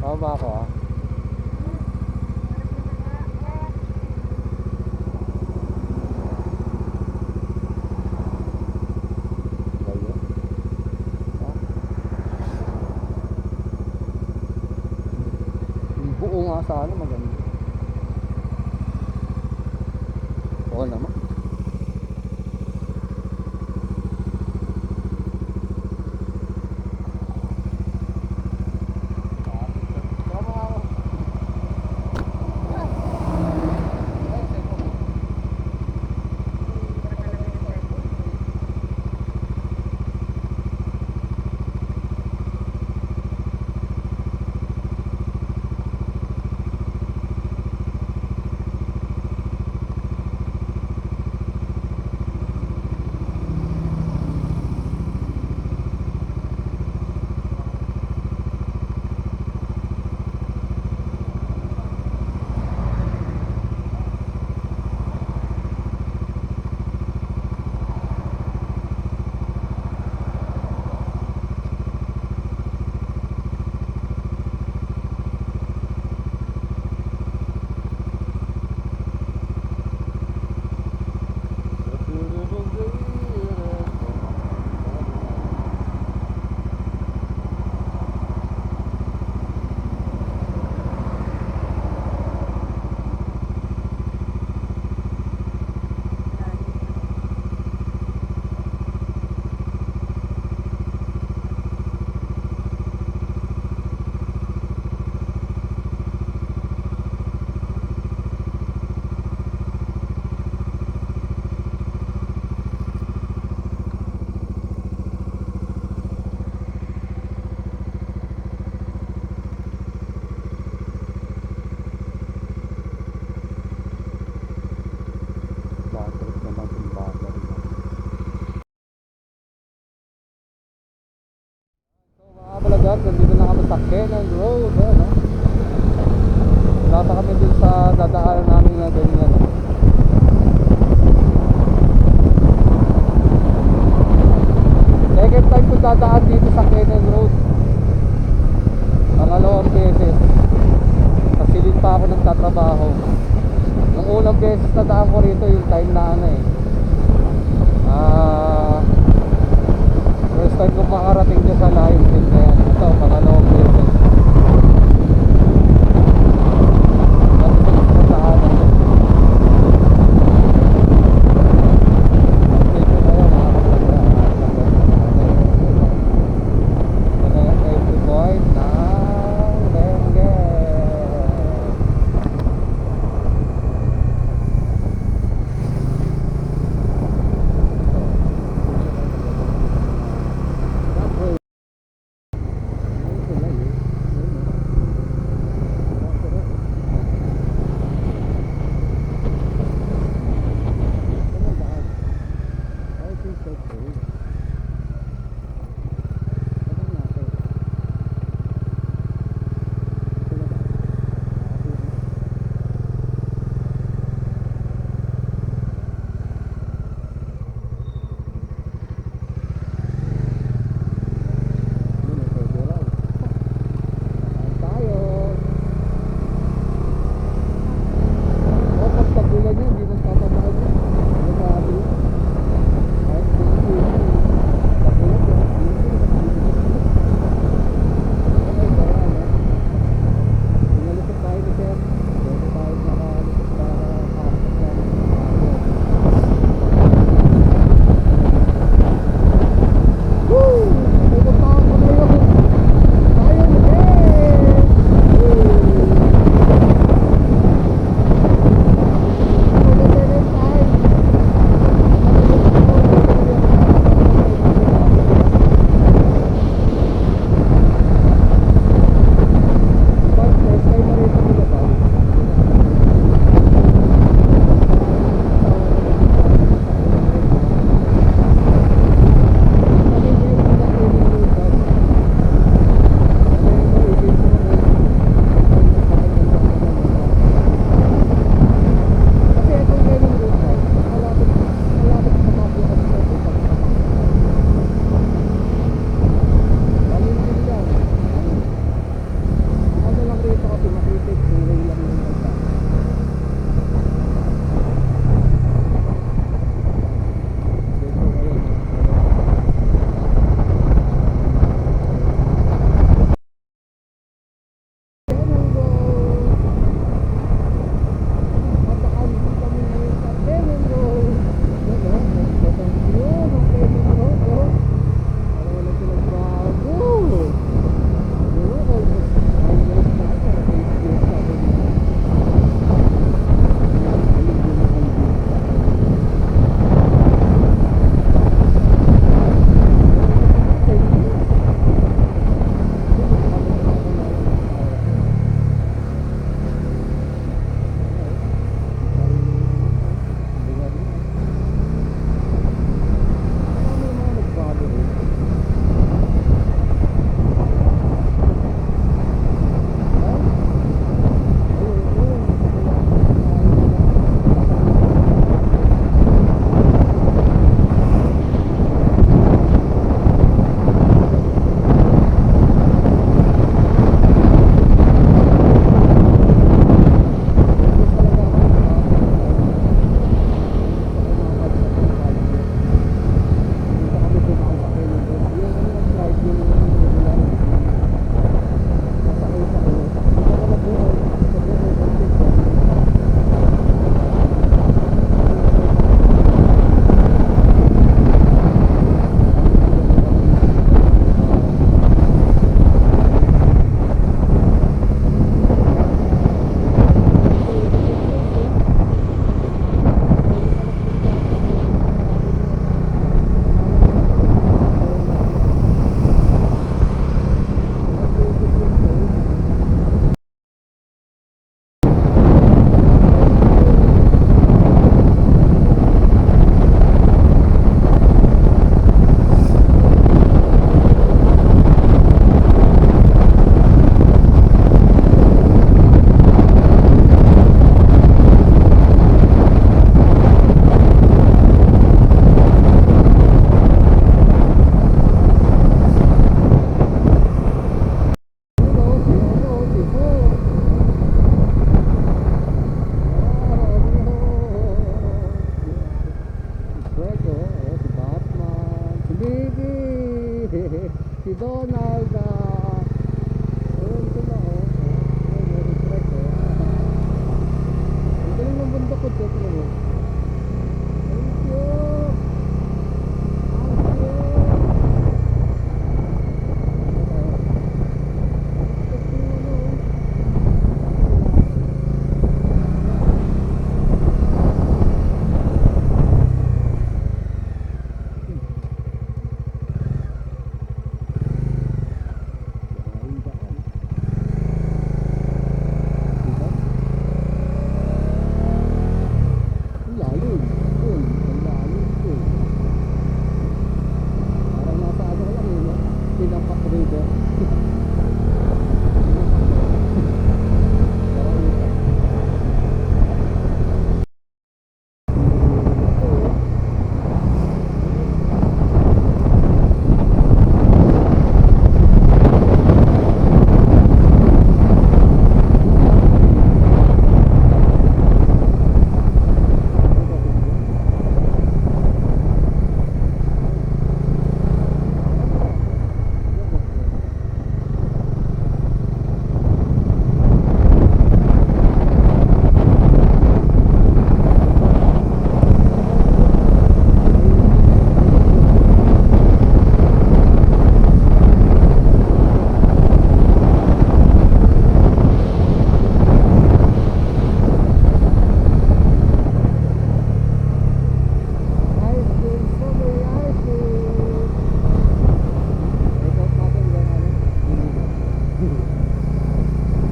Tama ako ah. Buo nga sana maganda. Oo naman. Nandito na kami sa Cannon Road, no? Nasa kami dun sa dadaanan namin na ganyan. Second time ko dadaan dito sa Cannon Road. Pangalawang beses. Kasilid pa ako nagtatrabaho. Nung unang beses na daan ko rito, yung time na ano eh. First time ko makarating dyan sa Lion Hill na yan. Ito, pangalawang beses.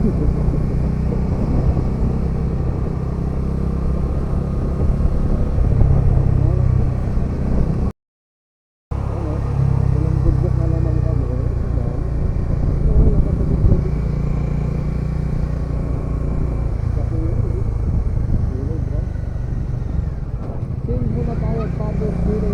Walang budget na naman kami. Same mo na tayo, Father's Day.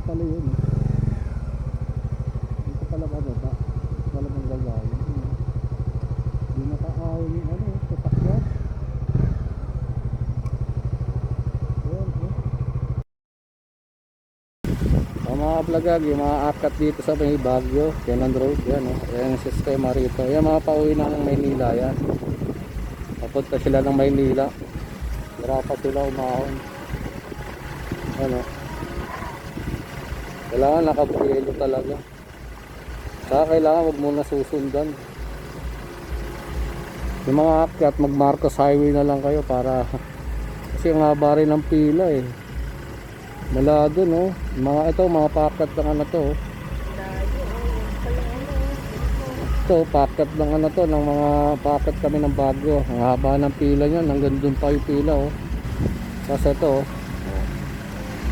pala yun. Dito pala bababa. Wala bang gagawin. Hindi nakaahon yung ano, sasakyan. Ayan, oh. Ang mga vlogag, yung mga akat dito sa may Baguio, Kenan Road, yan o. Yan ang sistema rito. Yan mga pauwi na ng Maynila yan. Papunta sila ng Maynila. Hirapan sila umahon. Yan o. Kailangan nakabuelo talaga. Saka kailangan wag muna susundan. Yung mga akyat, mag Marcos Highway na lang kayo para kasi ang haba rin ng pila eh. Mula doon oh. Mga ito, mga packet lang ano to. Ito, packet lang ano to ng mga packet kami ng Baguio. Ang haba ng pila niyan, hanggang doon pa yung pila oh. Kasi ito oh.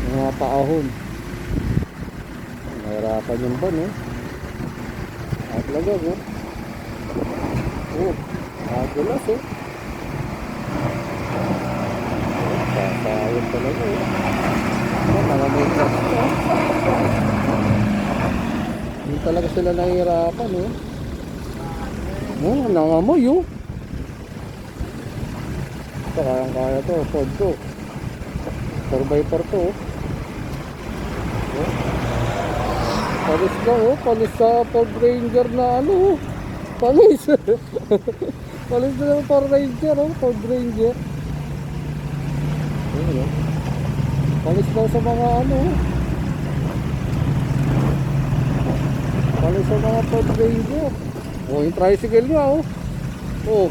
Yung mga paahon. Mahirapan yung ban eh. At lagag oh. Oh, agulas oh. Sasayot talaga eh. Mga may trust ko. Hindi talaga sila nahihirapan eh. Oh, nangamoy oh. Ito kayang-kaya to, Ford to. 4x4 to oh. Oh. Palis na oh, palis sa Ford Ranger na ano oh. Palis. Palis na ng Ford Ranger oh, Ford Ranger. Ayun oh. Palis daw sa mga ano. Palis sa mga Ford Ranger. Oh, yung tricycle niya oh. Oh.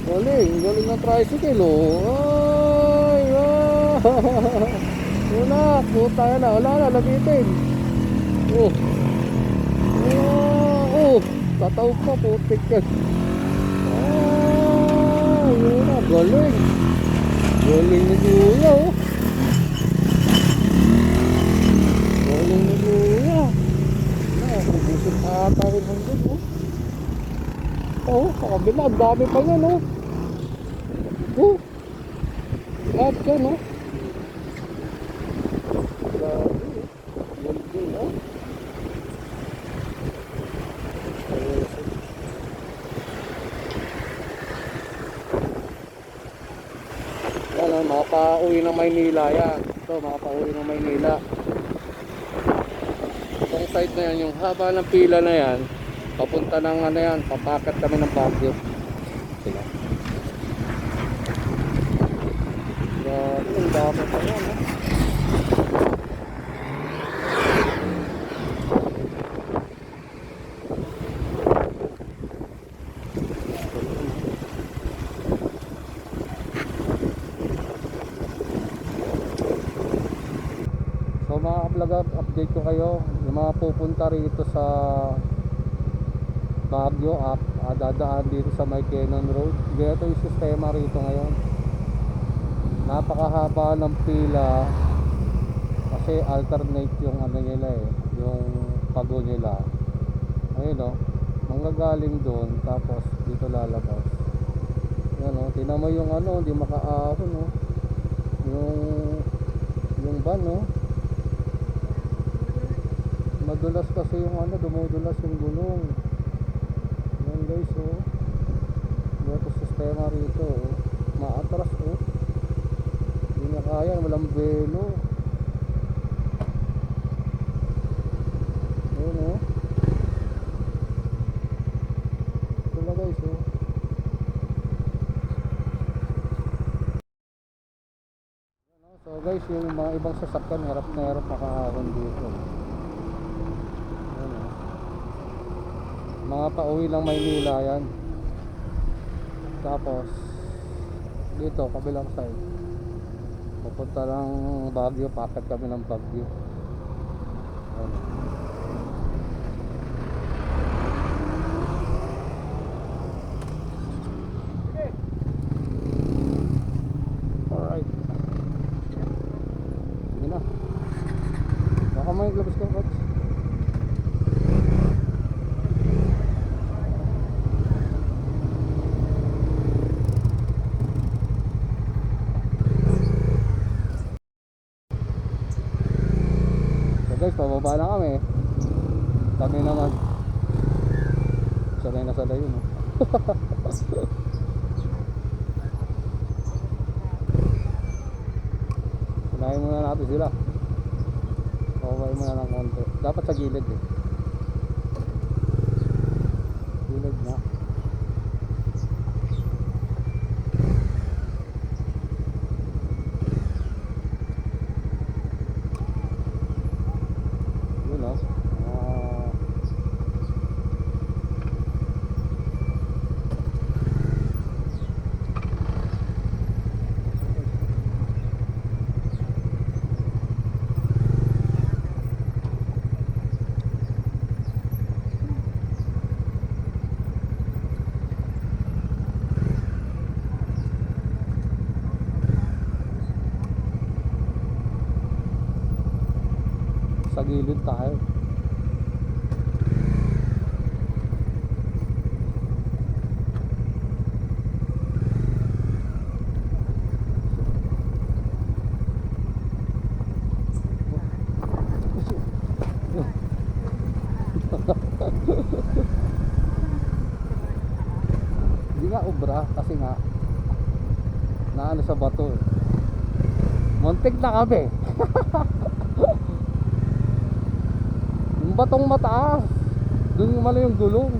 Galing, galing ng tricycle oh. Ay, ah. Wala, puta na, wala na, labitin. Oh. Oh, tataw pa, putik ka. Ah, yun na, galing. Galing ni Kuya oh. Galing ni Kuya. Nakakubusot ata rin ng dun oh. Oh, kakabila, ang dami pa yan oh. Oh. Lahat yan oh. Grabe oh. Galing oh. Yan, makapauwi ng Maynila yan. Ito, makapauwi ng Maynila. Itong side na yan, yung haba ng pila na yan, papunta ng ano yan, papakat kami ng Baguio. Sila. Grabe, ang dami pa yan. Eh. So mga vlog, update ko kayo yung mga pupunta rito sa Baguio dadaan dito sa may Kenan Road. Ganito yung sistema rito ngayon. Napakahaba ng pila kasi alternate yung ano nila eh, yung pago nila. Ayun o, manggagaling doon tapos dito lalabas. Yan o, tinan mo yung ano, hindi makaahon o. Yung van o. Madulas kasi yung ano, dumudulas yung gulong. Yan guys oh. Ito sistema rito oh. Maatras oh. Hindi na kaya, walang belo. Ayun oh. Ito na guys oh. So guys, yung mga ibang sasakyan harap na harap makaahon dito. Mga pauwi ng Maynila yan. Tapos dito kabilang side pupunta ng Baguio, packet kami ng Baguio. Ayan. Alright, sige na, baka may glabas kang coach. guys, pababa na kami. Kami naman. Sanay na sanay yun. Unahin muna natin sila. Pababa muna ng konti. Dapat sa gilid eh. Gilid na. Yun o. Sa gilid tayo. Hindi nga obra kasi nga naano sa bato eh. Muntik na kami. Yung batong mataas, dun umano yung gulong.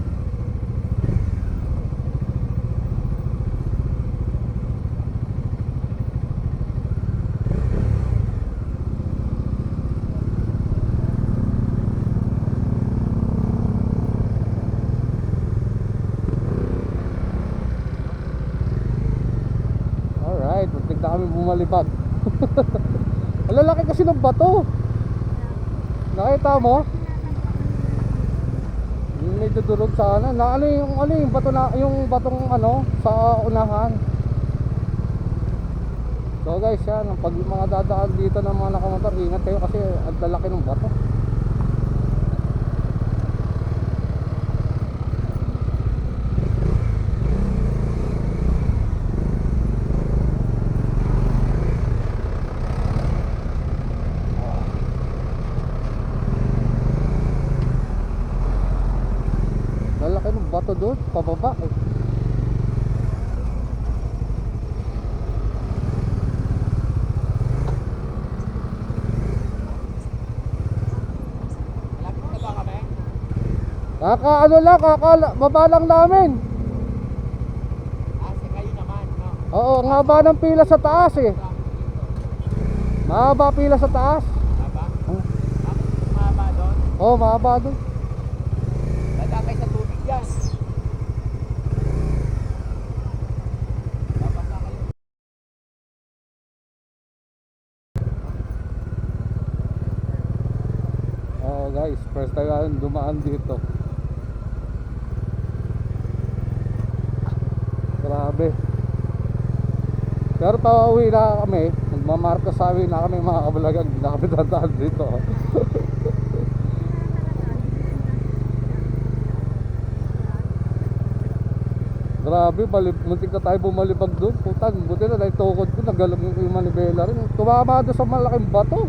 Alright, muntik na kami bumalibag. Ang lalaki kasi ng bato. Nakita mo? May dudurog sa ano, na ano yung bato na yung batong ano sa unahan. So guys, yan, pag mga dadaan dito ng mga nakamotor, ingat kayo kasi ang lalaki ng bato. Lalaki ng bato doon, pababa eh. Ano lang, baba lang namin. Kasi kayo naman, no? Oo, ang haba ng pila sa taas eh. Mahaba pila sa taas. Haba? Mahaba doon? Oo, mahaba doon. Dadakay sa tubig yan. Babasa kayo. Oo guys, first time natin dumaan dito. Grabe. Pero pauwi na kami, magmamarka sa amin na kami mga kabalagang, hindi na kami dadaan dito. Grabe, muntik na tayo bumalibag doon. Putan, buti na dahil tukod ko, nagalag yung manibela rin. Tumama doon sa malaking bato.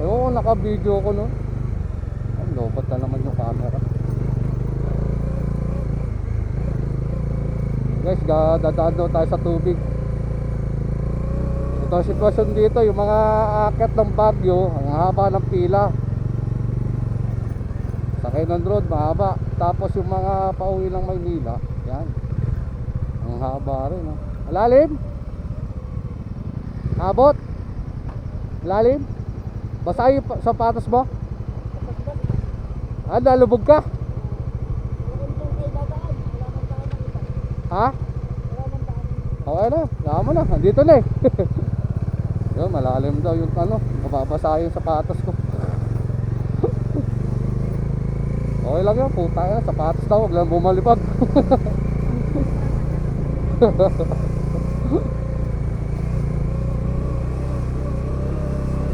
Ewan ko, naka-video ko no. Ang lobat na naman yung camera. Guys, dadaan daw tayo sa tubig. Ito ang sitwasyon dito, yung mga aakyat ng Baguio, ang haba ng pila. Sa Quezon Road, mahaba. Tapos yung mga pauwi ng Maynila, yan, ang haba rin, no? Malalim? Abot? Malalim? Basa yung sapatos mo? Ah, nalubog ka? Ha? Okay na, wala mo na, nandito na eh. Yun, malalim daw yung ano, mababasa yung sapatos ko. Okay lang yun, puta yan, sapatos daw, huwag lang bumalipag.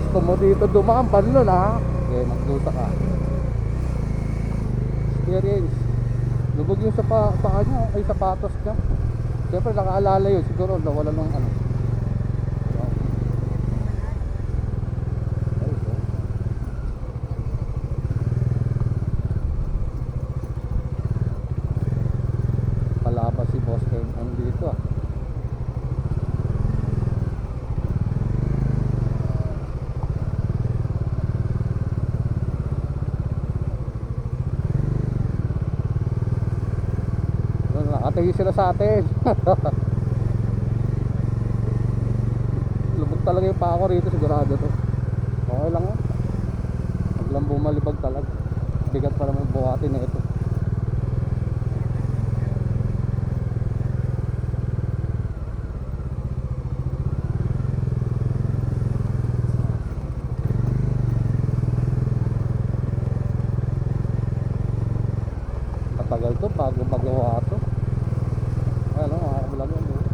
Gusto mo dito dumaan, panlon ha? Okay, magdusa ka. Experience. Lubog yung paa niya, ay sapatos niya. Siyempre nakaalala yun, siguro nawala ng ano. malayo sila sa atin. Lubog talaga yung paa ko rito, sigurado to. Okay lang oh. Huwag lang bumalibag talaga. Bigat pa naman buhatin na ito. Matagal to bago magawa to. Ano, makakabilag yan dito.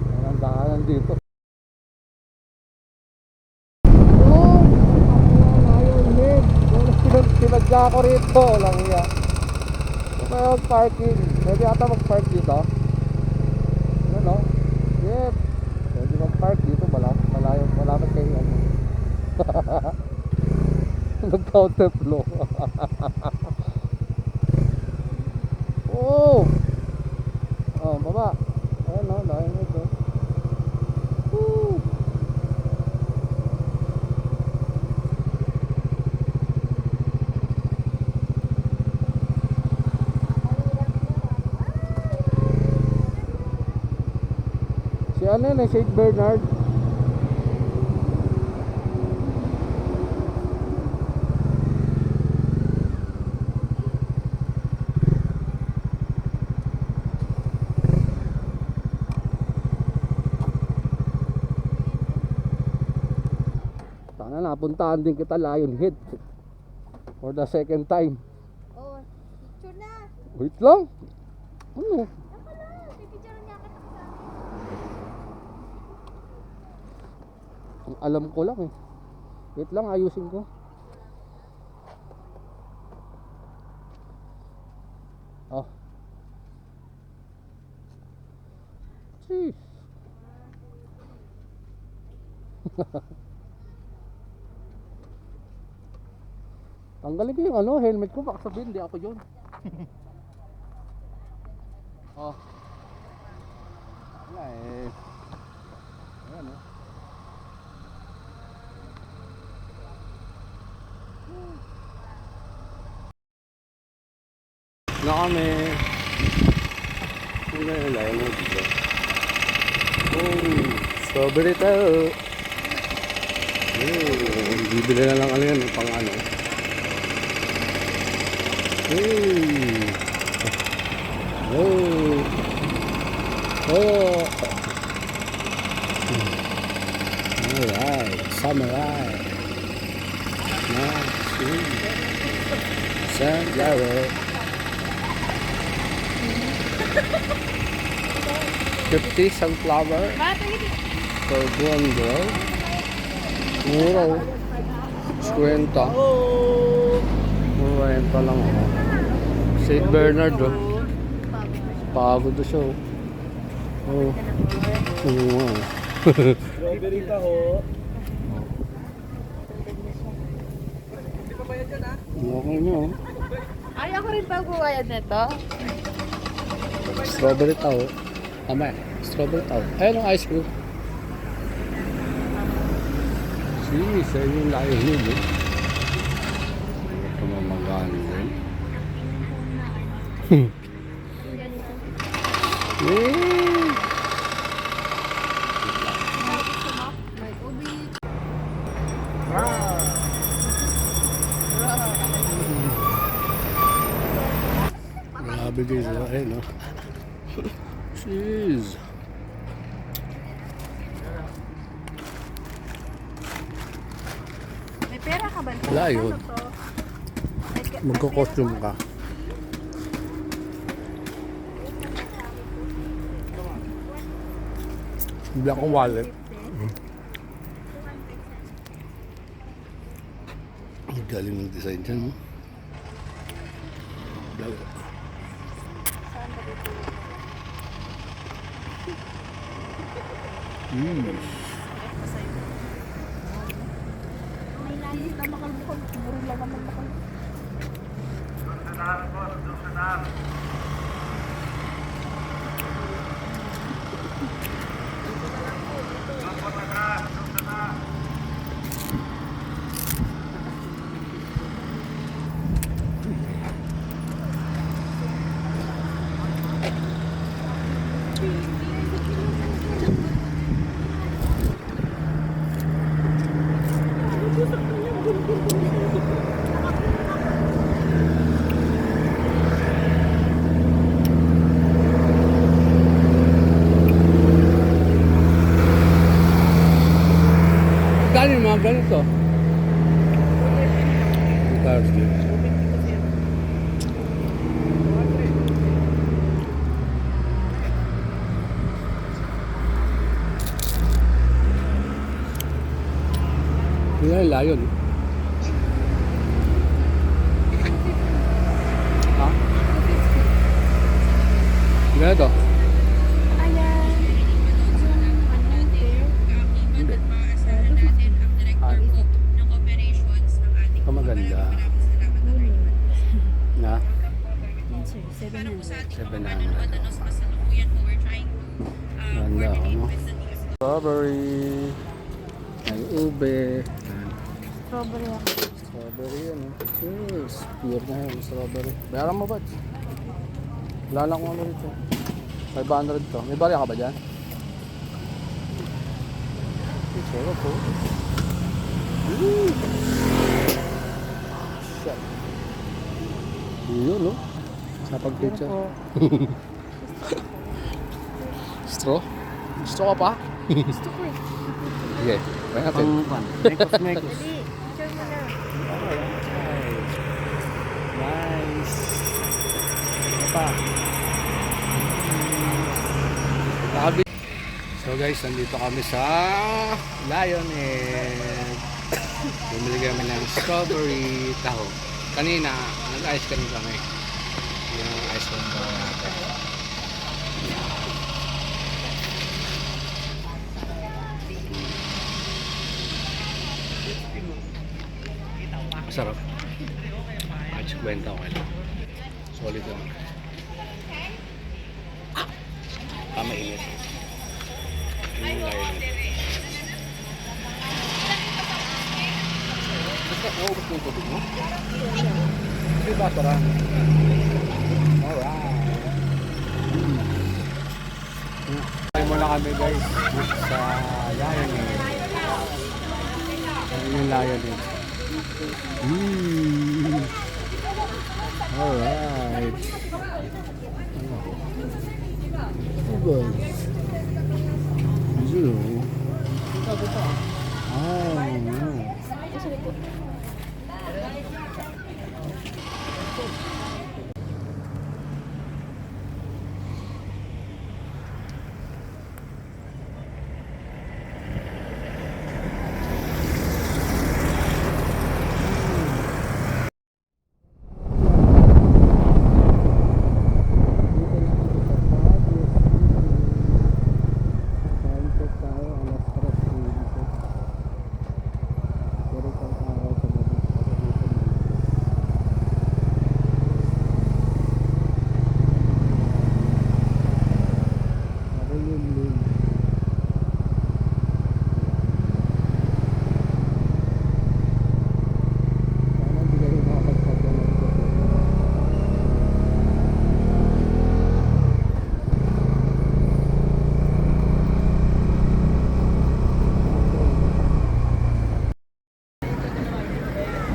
Ayan ang daanan dito. Oh! Ayun, head. Sinadya ko rito. Walang iya. Kaya mag-parking. Pwede ata mag-park dito. Ano? Yep. Pwede mag-park dito. Malapit kayo ano. Nag-counterflow. Oh! Oh, baba. Ayan o, dahil ito. Woo! Si ano yun eh, St. Bernard. Sana napuntahan din kita Lionhead for the second time. Oh, picture na. Wait lang. Ano? Ako lang, pipicture niya kita sa Ang alam ko lang eh. Wait lang, ayusin ko. Oh. Jeez. Tanggalin ko yung ano, helmet ko. Baka sabihin, hindi ako yun. Oh. Wala eh. Ayan oh. Na kami. Ano yung layo mo dito? Oh, strawberry tayo. Oh, bibili na lang ano yan, pang ano. Hey. Oh. Oh. Alright, samurai. Nice. Sunflower. 50 sunflower for one girl. Mura. 50. 40 lang ako. St. Bernard oh. Pagod siya oh. Oh. Oo. Strawberry ka ho. Okay nyo oh. Ay, ako rin pa buwayad nito. Strawberry tao. Tama eh. Strawberry tao. Ayun ang ice cream. Jeez, ayun yung layo nyo eh. Tumamagaan din. Yay! May ubi. Grabe guys, ayun no. Jeez. May pera ka ba? Wala yun. Ano to? Magko-costume ka. Hindi akong wallet. Ang galing ng design dyan. No? Lalo. May langit na makalbukol. Muro lang naman makalbukol. ganito. Cars din. Yan, layon. Ha? Ganito. Ayan. Ito maganda. Na? 700. Ganda, ano? Strawberry. May ube. Strawberry ako. Strawberry yan, Yes, pure na yan, strawberry. Bayaran mo ba? Wala lang kung ano rito. 500 to. May barya ka ba dyan? Sarap po. Shit. Yun, no? Sa pag-picture. Straw? Straw ka pa? Gusto ko eh. Sige, kaya natin. Mekos. Dali, picture mo na. Nice. Ano pa? So guys, nandito kami sa Lion Egg. Bumili kami ng strawberry taho. Kanina, nag-ice cream kami. Yung ice cream ko natin. Masarap. At 50 okay lang. Solid lang. Mainit. Yung Lion Egg. Basta naubos mo yung tubig mo? Hindi ba parang? Alright. Tayo muna kami guys sa Lion Egg. Ano yung Lion Egg? Alright. Oh guys. Zero. No.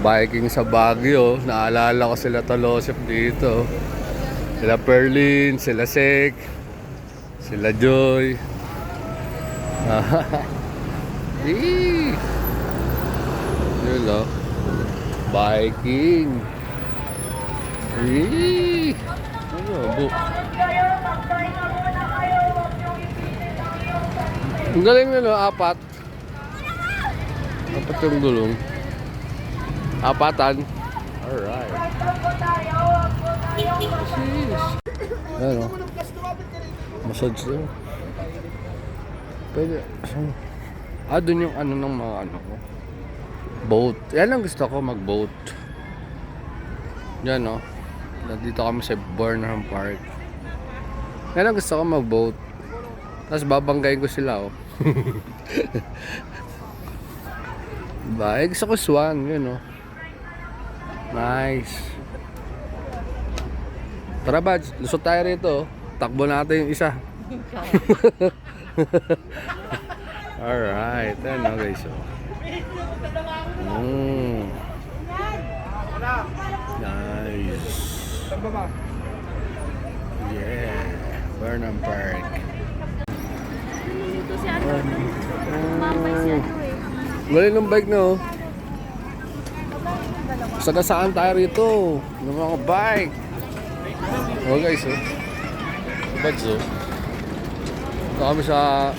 Biking sa Baguio, naalala ko sila Tolosip dito. Sila Perlin, sila Sek, sila Joy. Eee! Yun o. Biking. Eee! Ano, ang galing nyo, no? Apat. Apat yung gulong. Apatan. Alright. Jeez. Ano? Massage daw. Pwede. Doon yung ano ng mga ano ko. Boat. Yan ang gusto ko, mag-boat. Yan, no? Nandito kami sa Burnham Park. Yan ang gusto ko, mag-boat. Tapos babanggayin ko sila, oh. Diba? Gusto ko swan, yun, no? Nice. Tara ba, lusot tayo rito. Takbo natin yung isa. Alright, ano guys. Nice. Yeah, Burnham Park. Ito si ano. Mambay si ano eh. Galing ng bike na oh. Sagasaan tayo rito ng mga bike. Oh guys oh. Bads oh. Ito kami sa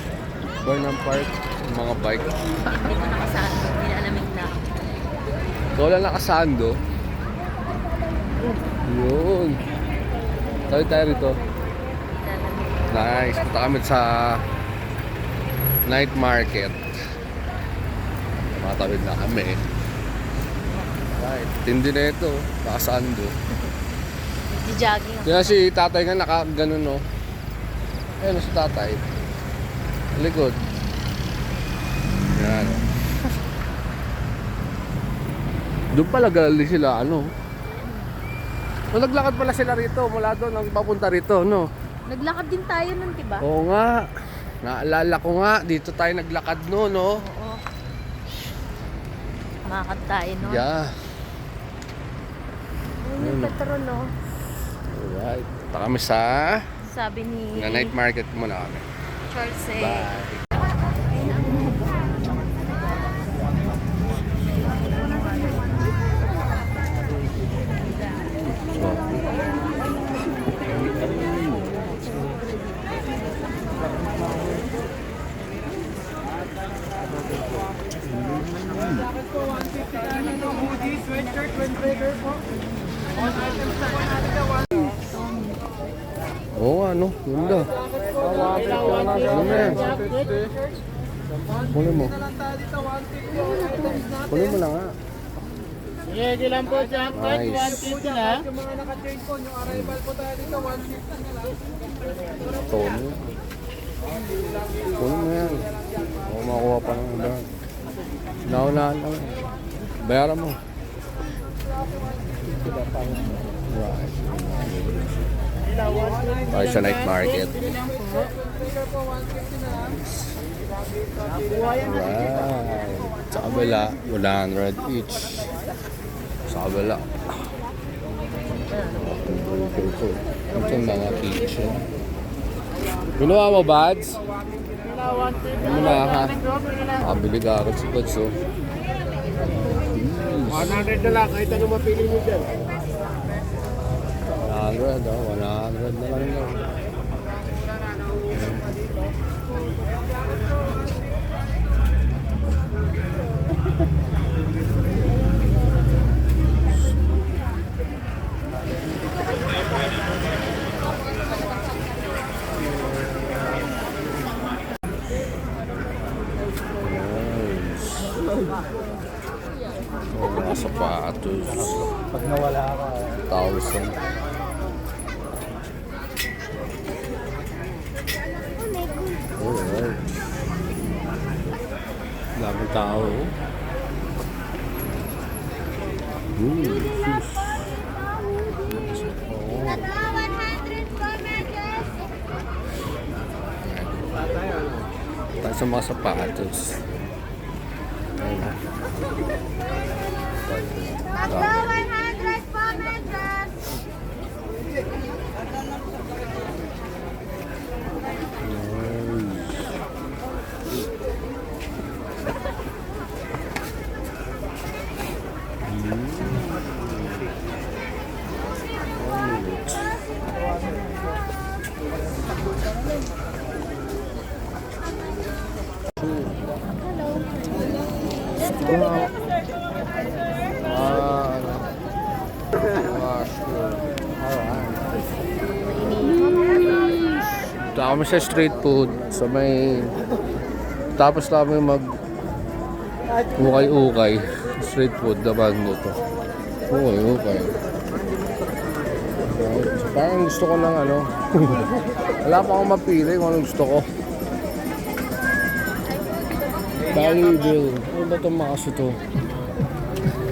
Burnham Park ng mga bike. Hindi ko nakasaan. Hindi na namin na. Ikaw lang nakasando. Yun. Tayo rito. Nice. Punta kami sa night market. Matawid na kami. Right. Tindi na ito. Nakasando. Jogging ako. Kaya si tatay nga naka-ganon no. Ayun si tatay. Likod. Yan. Doon pala gali sila ano. Naglakad pala sila rito mula doon ang papunta rito no. Naglakad din tayo nun, diba? Oo nga. Naalala ko nga dito tayo naglakad no no. Oo. Makakad tayo nun. Yeah. Ayun yung petrol, no? Alright. Punta kami sa Sabi ni night market muna kami. Charles eh. Bye. Oo ano, ganda. Ano na yan? Kunin mo. Kunin mo lang ha. Sige lang po, Jack. Nice. 150 lang. Yung mga naka-change po, yung arrival po tayo dito, 150 na lang. Tono. Kunin mo yan. Ako makuha pa ng iba. Naunahan lang. Bayaran mo. Right. Tayo sa night market. Right. Sa kabila, 100 each. Sa kabila. Ito yung mga kitchen. Pinuha mo, Bads? Ano na ha? Nakabili ka agad si Bads, oh. 100 na lang, kahit ano mapili nyo dyan. 100, oh. 100 na lang yun. Oh, mga sapatos. Pag nawala ka, 1,000. Alright. Daming tao. Sus. Oh. Tayo sa mga sapatos. Ayun. Tatlo 100 po, Medras. Punta kami sa street food sa may tapos kami mag ukay-ukay street food naman dito. Ukay-ukay. Parang gusto ko ng ano. Wala pa akong mapili kung anong gusto ko. Valleyville. Ano ba itong makas ito?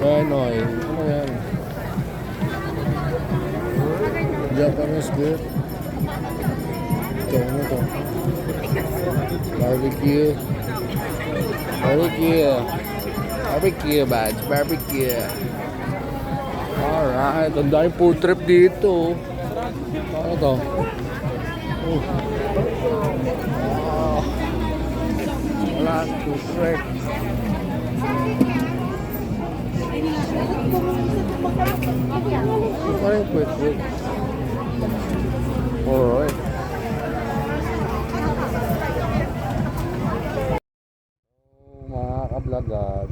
Renoy. Ano yan? Japanese beer. Ito, ano ito? Barbecue. Barbecue. Barbecue, Bads. Barbecue. Alright. Ang daming food trip dito. Ano ito? Oh. Wala. Food trip. Parang quick. Alright. So, mga kablagad,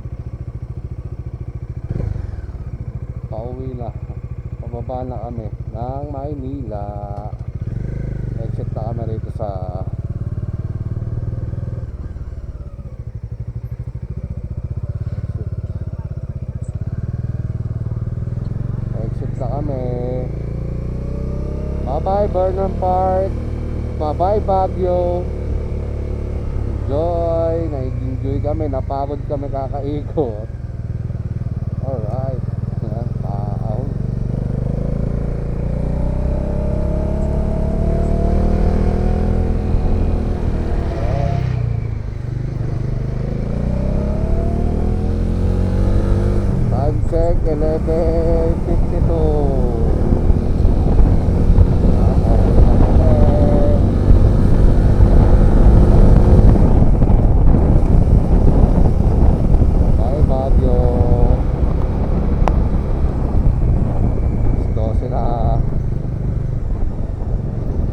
pauwi na. Pababa na kami ng Maynila. Exit na kami rito sa exit na kami. Bye bye Vernon Park. Bye bye Baguio. Enjoy. Nag-enjoy kami. Napagod kami kakaikot. Alright. Yan, tao. Time check 11:52. Bye Baguio. 12 na.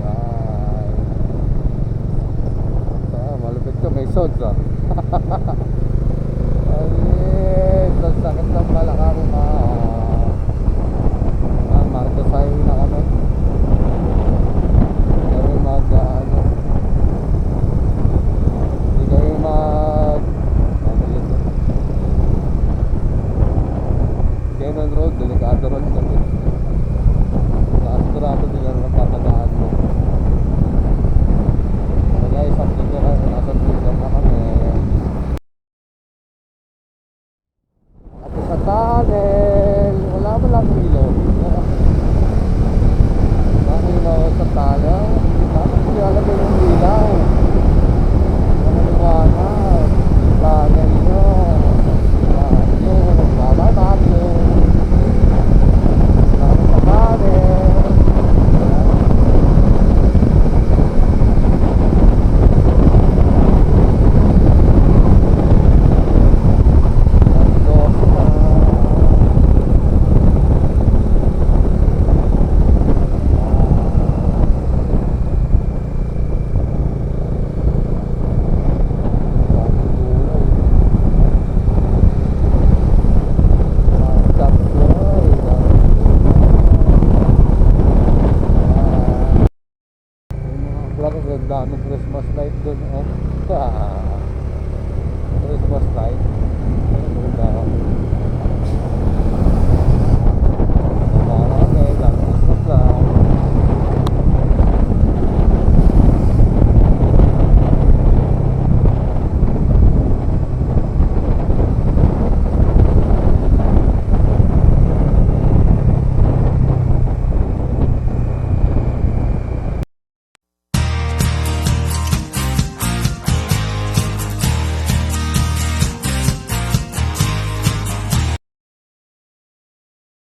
Bye. Malupit ka, may sods ah. Ayun, ang sakit ng balakang Marcos Highway na kami.